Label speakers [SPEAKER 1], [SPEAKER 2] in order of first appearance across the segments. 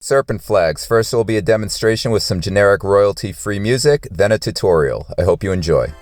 [SPEAKER 1] Serpent Flags. First will be a demonstration with some generic royalty-free music, then a tutorial. I hope you enjoy.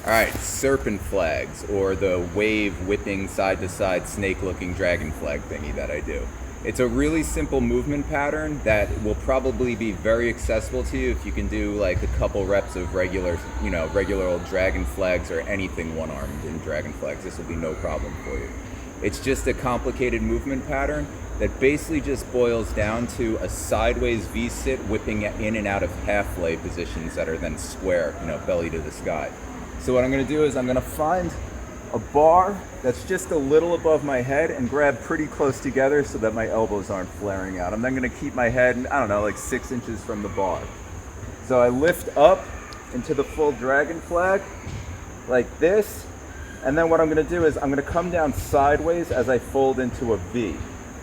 [SPEAKER 1] Alright, Serpent Flags, or the wave whipping side-to-side snake-looking dragon flag thingy that I do. It's a really simple movement pattern that will probably be very accessible to you if you can do like a couple reps of regular old dragon flags or anything one-armed in dragon flags. This will be no problem for you. It's just a complicated movement pattern that basically just boils down to a sideways V-sit whipping in and out of half-lay positions that are then square, belly to the sky. So what I'm going to do is I'm going to find a bar that's just a little above my head and grab pretty close together so that my elbows aren't flaring out. I'm then going to keep my head, like 6 inches from the bar. So I lift up into the full dragon flag like this, and then what I'm going to do is I'm going to come down sideways as I fold into a V.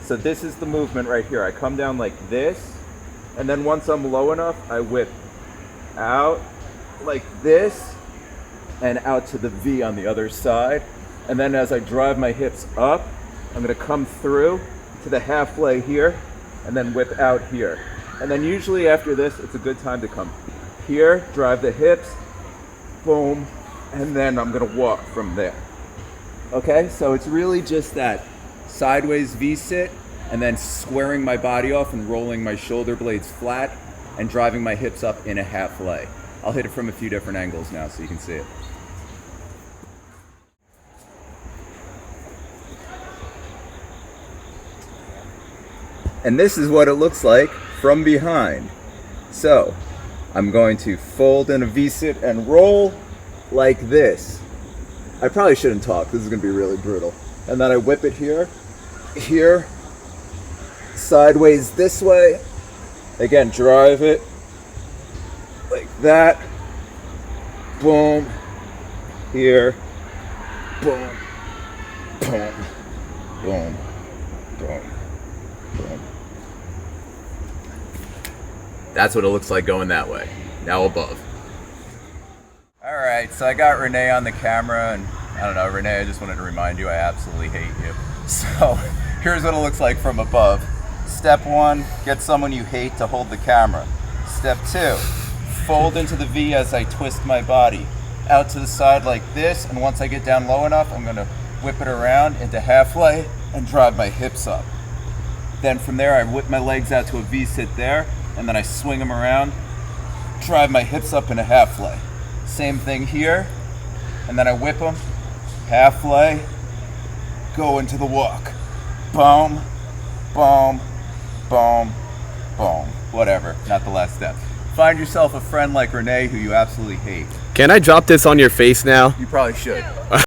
[SPEAKER 1] So this is the movement right here. I come down like this, and then once I'm low enough, I whip out like this, and out to the V on the other side. And then as I drive my hips up, I'm gonna come through to the half lay here and then whip out here. And then usually after this, it's a good time to come here, drive the hips, boom, and then I'm gonna walk from there. Okay, so it's really just that sideways V-sit and then squaring my body off and rolling my shoulder blades flat and driving my hips up in a half lay. I'll hit it from a few different angles now so you can see it. And this is what it looks like from behind. So, I'm going to fold in a V-sit and roll like this. I probably shouldn't talk, this is gonna be really brutal. And then I whip it here, sideways this way. Again, drive it like that. Boom, here, boom, boom, boom, boom, boom. That's what it looks like going that way. Now above. All right, so I got Renee on the camera, and I don't know, Renee, I just wanted to remind you I absolutely hate you. So here's what it looks like from above. Step 1, get someone you hate to hold the camera. Step 2, fold into the V as I twist my body out to the side like this, and once I get down low enough, I'm gonna whip it around into half lay and drive my hips up. Then from there, I whip my legs out to a V-sit there, and then I swing them around, drive my hips up in a half lay. Same thing here, and then I whip them, half lay, go into the walk. Boom, boom, boom, boom. Whatever, not the last step. Find yourself a friend like Renee who you absolutely hate.
[SPEAKER 2] Can I drop this on your face now?
[SPEAKER 1] You probably should.